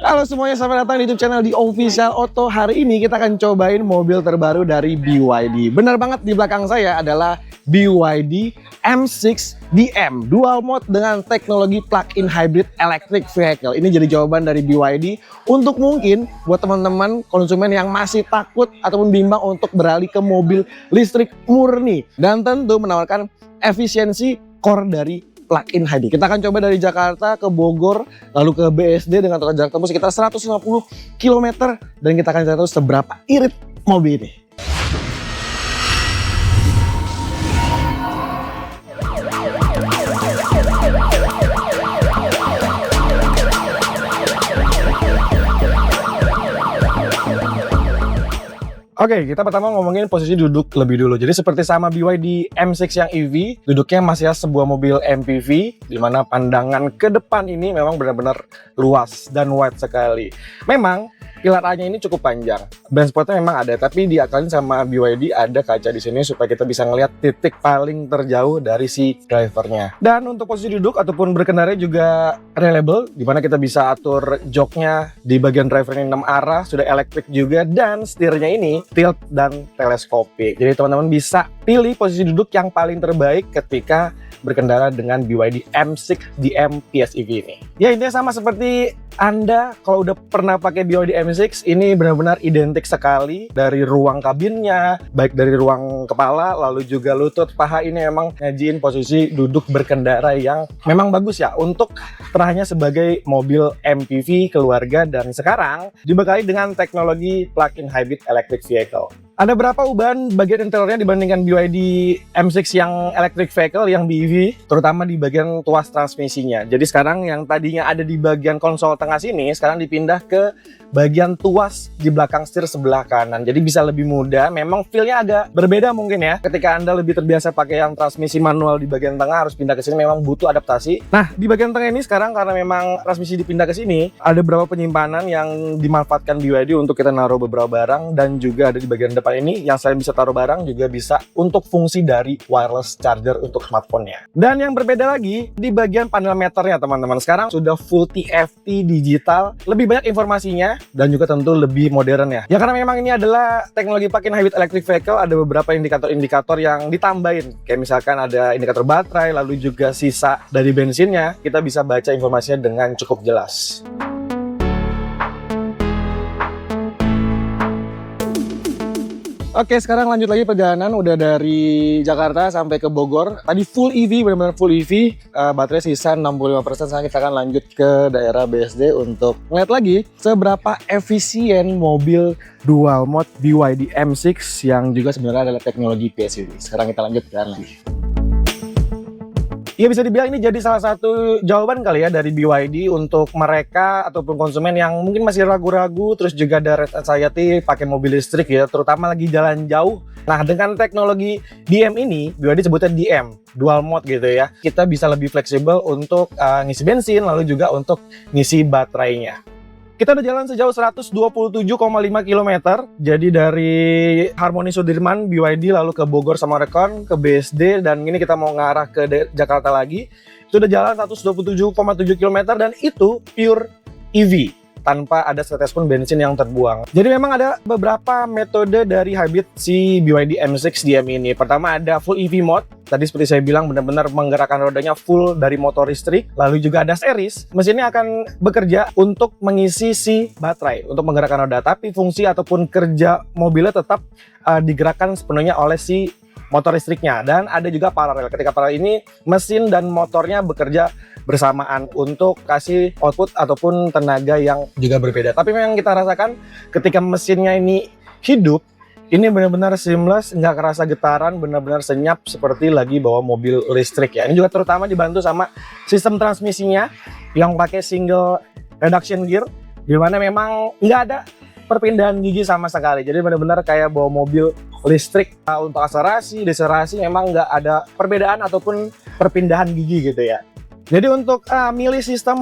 Halo semuanya, selamat datang di YouTube channel di Official Auto. Hari ini kita akan cobain mobil terbaru dari BYD. Benar banget, di belakang saya adalah BYD M6 DM dual mode dengan teknologi plug-in hybrid electric vehicle. Ini jadi jawaban dari BYD untuk mungkin buat teman-teman konsumen yang masih takut ataupun bimbang untuk beralih ke mobil listrik murni dan tentu menawarkan efisiensi core dari plug-in hybrid. Kita akan coba dari Jakarta ke Bogor, lalu ke BSD dengan total jarak tempuh sekitar 150 km dan kita akan cari tahu seberapa irit mobil ini. Oke, kita pertama ngomongin posisi duduk lebih dulu. Jadi seperti sama BYD M6 yang EV, duduknya masih sebuah mobil MPV, di mana pandangan ke depan ini memang benar-benar luas dan wide sekali. Memang pilar A-nya ini cukup panjang. Blind spotnya memang ada, tapi diakalin sama BYD ada kaca di sini supaya kita bisa ngelihat titik paling terjauh dari si drivernya. Dan untuk posisi duduk ataupun berkendara juga reliable, di mana kita bisa atur joknya di bagian drivernya 6 arah, sudah elektrik juga, dan setirnya ini tilt dan teleskopik. Jadi teman-teman bisa pilih posisi duduk yang paling terbaik ketika berkendara dengan BYD M6 DM PHEV ini. Ya, intinya sama seperti Anda kalau udah pernah pakai BYD M6, ini benar-benar identik sekali dari ruang kabinnya, baik dari ruang kepala, lalu juga lutut, paha. Ini memang ngajiin posisi duduk berkendara yang memang bagus ya untuk terahnya sebagai mobil MPV keluarga dan sekarang dibekali dengan teknologi plug-in hybrid electric vehicle. Ada berapa ubahan bagian interiornya dibandingkan BYD M6 yang electric vehicle yang BEV, terutama di bagian tuas transmisinya. Jadi sekarang yang tadinya ada di bagian konsol tengah sini, sekarang dipindah ke bagian tuas di belakang setir sebelah kanan. Jadi bisa lebih mudah. Memang feel-nya agak berbeda mungkin ya. Ketika Anda lebih terbiasa pakai yang transmisi manual di bagian tengah, harus pindah ke sini memang butuh adaptasi. Nah, di bagian tengah ini sekarang karena memang transmisi dipindah ke sini, ada beberapa penyimpanan yang dimanfaatkan BYD untuk kita naruh beberapa barang, dan juga ada di bagian depan ini yang selain bisa taruh barang juga bisa untuk fungsi dari wireless charger untuk smartphone-nya. Dan yang berbeda lagi di bagian panel meternya teman-teman, sekarang sudah full TFT digital, lebih banyak informasinya dan juga tentu lebih modern ya. Ya karena memang ini adalah teknologi plug-in hybrid electric vehicle, ada beberapa indikator-indikator yang ditambahin. Kayak misalkan ada indikator baterai, lalu juga sisa dari bensinnya, kita bisa baca informasinya dengan cukup jelas. Oke, sekarang lanjut lagi perjalanan, udah dari Jakarta sampai ke Bogor. Tadi full EV, benar-benar full EV, baterai sisa 65%. Sekarang kita akan lanjut ke daerah BSD untuk ngeliat lagi seberapa efisien mobil dual mode BYD M6 yang juga sebenarnya adalah teknologi PHEV. Sekarang kita lanjut ke lagi. Ya, bisa dibilang ini jadi salah satu jawaban kali ya dari BYD untuk mereka ataupun konsumen yang mungkin masih ragu-ragu, terus juga ada red anxiety pakai mobil listrik ya, terutama lagi jalan jauh. Nah, dengan teknologi DM ini, BYD sebutnya DM, dual mode gitu ya, kita bisa lebih fleksibel untuk ngisi bensin, lalu juga untuk ngisi baterainya. Kita udah jalan sejauh 127,5 km. Jadi dari Harmoni Sudirman, BYD, lalu ke Bogor sama Rekon, ke BSD, dan ini kita mau ngarah ke Jakarta lagi. Itu udah jalan 127,7 km dan itu pure EV, tanpa ada setetes pun bensin yang terbuang. Jadi memang ada beberapa metode dari hybrid si BYD M6 DM ini. Pertama ada full EV mode. Tadi seperti saya bilang benar-benar menggerakkan rodanya full dari motor listrik. Lalu juga ada series. Mesinnya akan bekerja untuk mengisi si baterai untuk menggerakkan roda. Tapi fungsi ataupun kerja mobilnya tetap digerakkan sepenuhnya oleh si motor listriknya. Dan ada juga paralel. Ketika paralel ini mesin dan motornya bekerja bersamaan untuk kasih output ataupun tenaga yang juga berbeda. Tapi memang kita rasakan ketika mesinnya ini hidup, ini benar-benar seamless, nggak kerasa getaran, benar-benar senyap seperti lagi bawa mobil listrik ya. Ini juga terutama dibantu sama sistem transmisinya yang pakai single reduction gear, di mana memang nggak ada perpindahan gigi sama sekali. Jadi benar-benar kayak bawa mobil listrik. Untuk akselerasi, deselerasi memang nggak ada perbedaan ataupun perpindahan gigi gitu ya. Jadi untuk milih sistem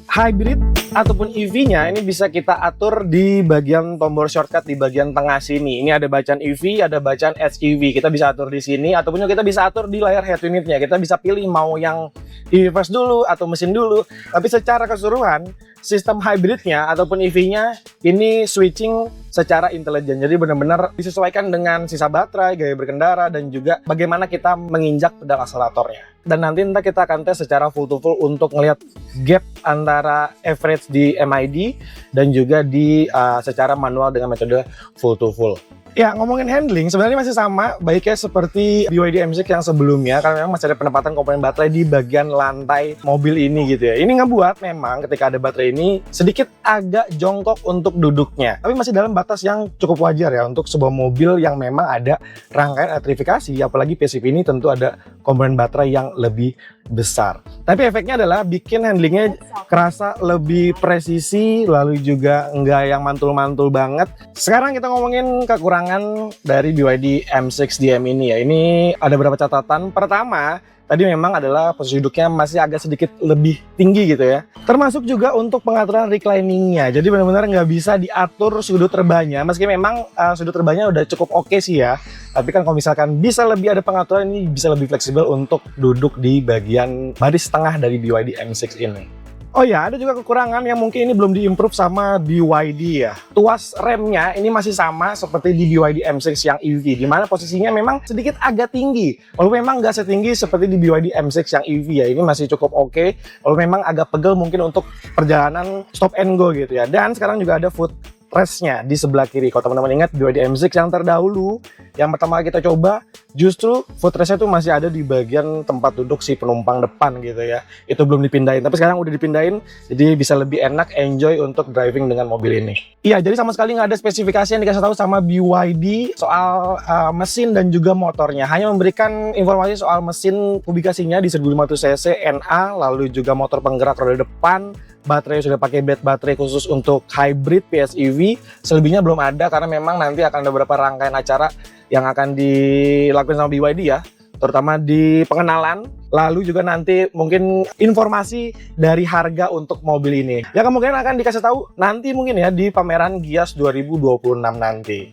hybrid ataupun EV-nya ini bisa kita atur di bagian tombol shortcut di bagian tengah sini. Ini ada bacaan EV, ada bacaan HEV. Kita bisa atur di sini ataupun kita bisa atur di layar head unitnya. Kita bisa pilih mau yang EV first dulu atau mesin dulu. Tapi secara keseluruhan sistem hybridnya ataupun EV-nya ini switching secara intelijen. Jadi benar-benar disesuaikan dengan sisa baterai, gaya berkendara, dan juga bagaimana kita menginjak pedal akseleratornya. Dan nanti kita akan tes secara full to full untuk ngelihat gap antara average di MID dan juga di secara manual dengan metode full to full. Ya, ngomongin handling sebenarnya masih sama baiknya seperti BYD M6 yang sebelumnya, karena memang masih ada penempatan komponen baterai di bagian lantai mobil ini gitu ya. Ini ngebuat memang ketika ada baterai ini sedikit agak jongkok untuk duduknya, tapi masih dalam batas yang cukup wajar ya untuk sebuah mobil yang memang ada rangkaian elektrifikasi, apalagi PHEV ini tentu ada komponen baterai yang lebih besar. Tapi efeknya adalah bikin handlingnya kerasa lebih presisi, lalu juga enggak yang mantul-mantul banget. Sekarang kita ngomongin kekurangan dari BYD M6 DM ini ya. Ini ada beberapa catatan. Pertama, tadi memang adalah posisi duduknya masih agak sedikit lebih tinggi gitu ya. Termasuk juga untuk pengaturan recliningnya. Jadi benar-benar nggak bisa diatur sudut terbangnya. Meski memang sudut terbangnya udah cukup oke sih ya. Tapi kan kalau misalkan bisa lebih ada pengaturan, ini bisa lebih fleksibel untuk duduk di bagian baris tengah dari BYD M6 ini. Oh ya, ada juga kekurangan yang mungkin ini belum diimprove sama BYD ya. Tuas remnya ini masih sama seperti di BYD M6 yang EV, di mana posisinya memang sedikit agak tinggi. Walaupun memang nggak setinggi seperti di BYD M6 yang EV ya, ini masih cukup oke. Walaupun memang agak pegel mungkin untuk perjalanan stop and go gitu ya. Dan sekarang juga ada footrest-nya di sebelah kiri. Kalau teman-teman ingat BYD M6 yang terdahulu, yang pertama kita coba, justru footrest-nya tuh masih ada di bagian tempat duduk si penumpang depan gitu ya. Itu belum dipindahin, tapi sekarang udah dipindahin, jadi bisa lebih enak enjoy untuk driving dengan mobil ini. Iya, jadi sama sekali nggak ada spesifikasi yang dikasih tahu sama BYD soal mesin dan juga motornya. Hanya memberikan informasi soal mesin publikasinya di 1500 cc NA, lalu juga motor penggerak roda depan, baterai sudah pakai bed baterai khusus untuk hybrid PHEV. Selebihnya belum ada karena memang nanti akan ada beberapa rangkaian acara yang akan dilakukan sama BYD ya, terutama di pengenalan, lalu juga nanti mungkin informasi dari harga untuk mobil ini yang kemungkinan akan dikasih tahu nanti mungkin ya di pameran Gias 2026 nanti.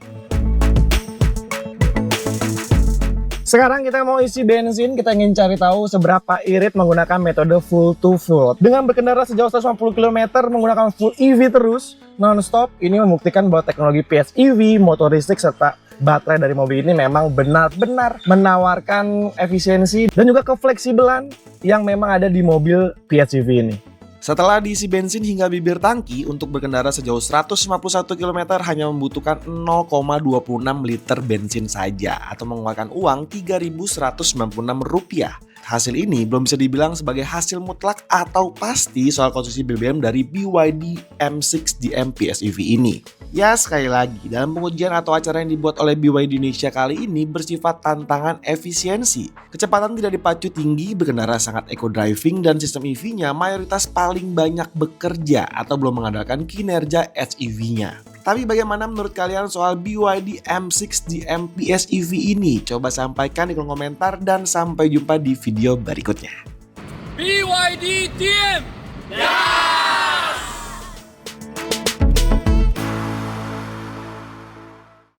Sekarang kita mau isi bensin, kita ingin cari tahu seberapa irit menggunakan metode full to full. Dengan berkendara sejauh 150 km menggunakan full EV terus, non-stop, ini membuktikan bahwa teknologi PHEV, motoristik, serta baterai dari mobil ini memang benar-benar menawarkan efisiensi dan juga kefleksibelan yang memang ada di mobil PHEV ini. Setelah diisi bensin hingga bibir tangki, untuk berkendara sejauh 151 km hanya membutuhkan 0,26 liter bensin saja atau mengeluarkan uang Rp3.196. Hasil ini belum bisa dibilang sebagai hasil mutlak atau pasti soal konsumsi BBM dari BYD M6 DM PHEV ini. Ya, sekali lagi, dalam pengujian atau acara yang dibuat oleh BYD Indonesia kali ini bersifat tantangan efisiensi. Kecepatan tidak dipacu tinggi, berkendara sangat eco driving, dan sistem EV-nya mayoritas paling banyak bekerja atau belum mengandalkan kinerja HEV-nya. Tapi bagaimana menurut kalian soal BYD M6 DM PHEV ini? Coba sampaikan di kolom komentar dan sampai jumpa di video berikutnya. BYD DM! Ya!